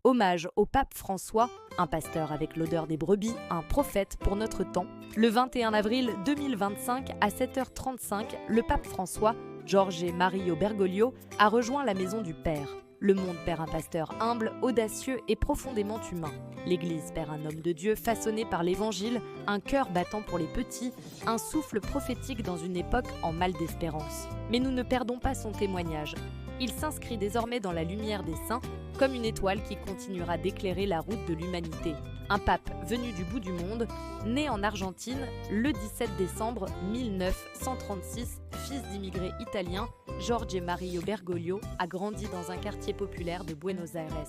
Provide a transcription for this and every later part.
Hommage au pape François, un pasteur avec l'odeur des brebis, un prophète pour notre temps. Le 21 avril 2025 à 7h35, le pape François, Jorge Mario Bergoglio, a rejoint la maison du Père. Le monde perd un pasteur humble, audacieux et profondément humain. L'Église perd un homme de Dieu façonné par l'Évangile, un cœur battant pour les petits, un souffle prophétique dans une époque en mal d'espérance. Mais nous ne perdons pas son témoignage. Il s'inscrit désormais dans la lumière des saints, comme une étoile qui continuera d'éclairer la route de l'humanité. Un pape venu du bout du monde, né en Argentine le 17 décembre 1936, fils d'immigrés italiens, Jorge Mario Bergoglio a grandi dans un quartier populaire de Buenos Aires.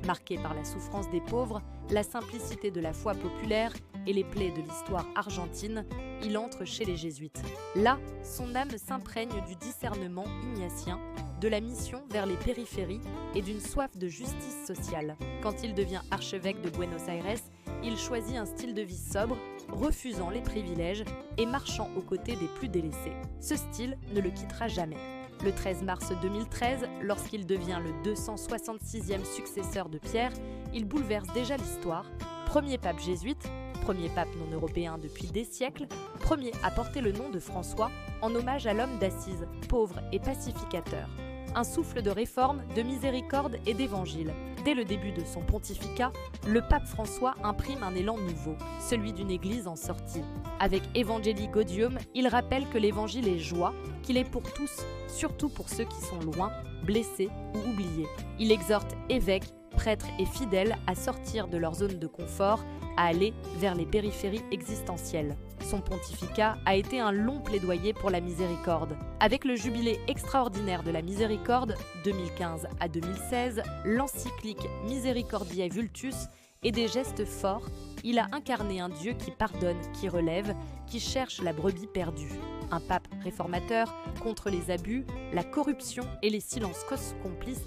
Marqué par la souffrance des pauvres, la simplicité de la foi populaire et les plaies de l'histoire argentine, il entre chez les jésuites. Là, son âme s'imprègne du discernement ignatien, de la mission vers les périphéries et d'une soif de justice sociale. Quand il devient archevêque de Buenos Aires, il choisit un style de vie sobre, refusant les privilèges et marchant aux côtés des plus délaissés. Ce style ne le quittera jamais. Le 13 mars 2013, lorsqu'il devient le 266e successeur de Pierre, il bouleverse déjà l'histoire. Premier pape jésuite, premier pape non européen depuis des siècles, premier à porter le nom de François en hommage à l'homme d'Assise, pauvre et pacificateur. Un souffle de réforme, de miséricorde et d'évangile. Dès le début de son pontificat, le pape François imprime un élan nouveau, celui d'une église en sortie. Avec Evangelii Gaudium, il rappelle que l'évangile est joie, qu'il est pour tous, surtout pour ceux qui sont loin, blessés ou oubliés. Il exhorte évêques, prêtres et fidèles à sortir de leur zone de confort, à aller vers les périphéries existentielles. Son pontificat a été un long plaidoyer pour la miséricorde. Avec le jubilé extraordinaire de la miséricorde, 2015 à 2016, l'encyclique Misericordiae Vultus et des gestes forts, il a incarné un Dieu qui pardonne, qui relève, qui cherche la brebis perdue. Un pape réformateur contre les abus, la corruption et les silences complices,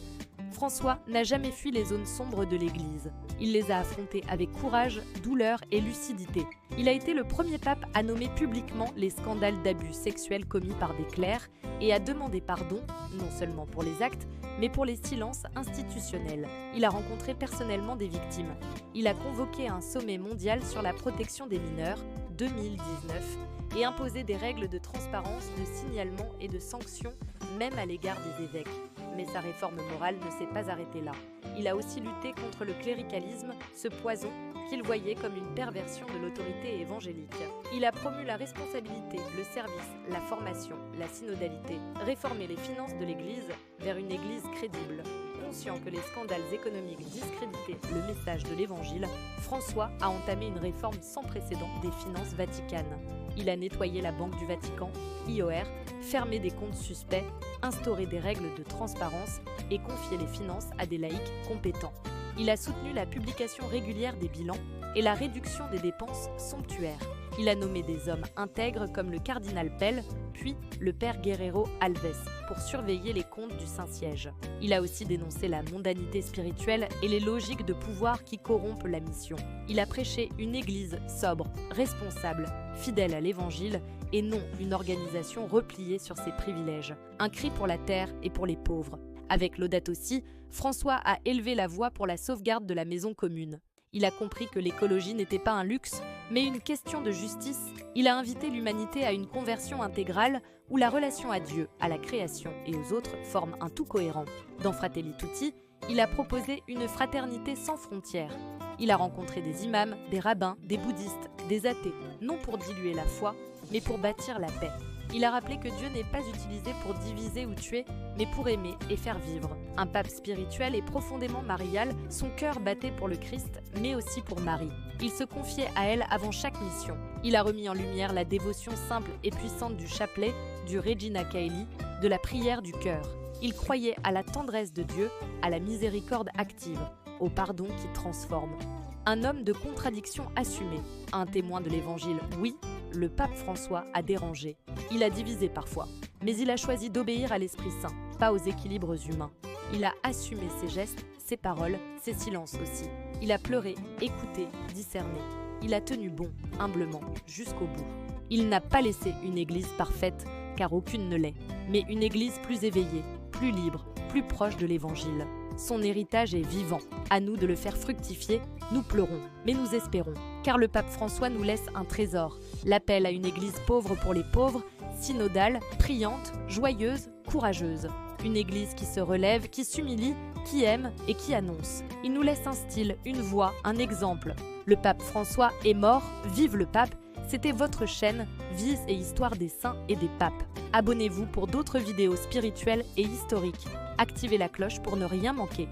François n'a jamais fui les zones sombres de l'Église. Il les a affrontées avec courage, douleur et lucidité. Il a été le premier pape à nommer publiquement les scandales d'abus sexuels commis par des clercs et à demander pardon, non seulement pour les actes, mais pour les silences institutionnels. Il a rencontré personnellement des victimes. Il a convoqué un sommet mondial sur la protection des mineurs, 2019, et imposé des règles de transparence, de signalement et de sanctions, même à l'égard des évêques. Mais sa réforme morale ne s'est pas arrêtée là. Il a aussi lutté contre le cléricalisme, ce poison qu'il voyait comme une perversion de l'autorité évangélique. Il a promu la responsabilité, le service, la formation, la synodalité, réformé les finances de l'Église vers une Église crédible. Conscient que les scandales économiques discréditaient le message de l'Évangile, François a entamé une réforme sans précédent des finances vaticanes. Il a nettoyé la Banque du Vatican, IOR, fermé des comptes suspects, instauré des règles de transparence et confié les finances à des laïcs compétents. Il a soutenu la publication régulière des bilans et la réduction des dépenses somptuaires. Il a nommé des hommes intègres comme le cardinal Pell, puis le père Guerrero Alves, pour surveiller les comptes du Saint-Siège. Il a aussi dénoncé la mondanité spirituelle et les logiques de pouvoir qui corrompent la mission. Il a prêché une église sobre, responsable, fidèle à l'Évangile et non une organisation repliée sur ses privilèges. Un cri pour la terre et pour les pauvres. Avec Laudato Si, François a élevé la voix pour la sauvegarde de la maison commune. Il a compris que l'écologie n'était pas un luxe, mais une question de justice. Il a invité l'humanité à une conversion intégrale où la relation à Dieu, à la création et aux autres forme un tout cohérent. Dans Fratelli Tutti, il a proposé une fraternité sans frontières. Il a rencontré des imams, des rabbins, des bouddhistes, des athées, non pour diluer la foi, mais pour bâtir la paix. Il a rappelé que Dieu n'est pas utilisé pour diviser ou tuer, mais pour aimer et faire vivre. Un pape spirituel et profondément marial, son cœur battait pour le Christ, mais aussi pour Marie. Il se confiait à elle avant chaque mission. Il a remis en lumière la dévotion simple et puissante du chapelet, du Regina Caeli, de la prière du cœur. Il croyait à la tendresse de Dieu, à la miséricorde active, au pardon qui transforme. Un homme de contradiction assumée, un témoin de l'Évangile, oui, le pape François a dérangé. Il a divisé parfois, mais il a choisi d'obéir à l'Esprit Saint, pas aux équilibres humains. Il a assumé ses gestes, ses paroles, ses silences aussi. Il a pleuré, écouté, discerné. Il a tenu bon, humblement, jusqu'au bout. Il n'a pas laissé une église parfaite, car aucune ne l'est, mais une église plus éveillée, plus libre, plus proche de l'Évangile. Son héritage est vivant. À nous de le faire fructifier. Nous pleurons, mais nous espérons. Car le pape François nous laisse un trésor. L'appel à une église pauvre pour les pauvres, synodale, priante, joyeuse, courageuse. Une église qui se relève, qui s'humilie, qui aime et qui annonce. Il nous laisse un style, une voix, un exemple. Le pape François est mort, vive le pape. C'était votre chaîne Vie et Histoire des saints et des papes. Abonnez-vous pour d'autres vidéos spirituelles et historiques. Activez la cloche pour ne rien manquer.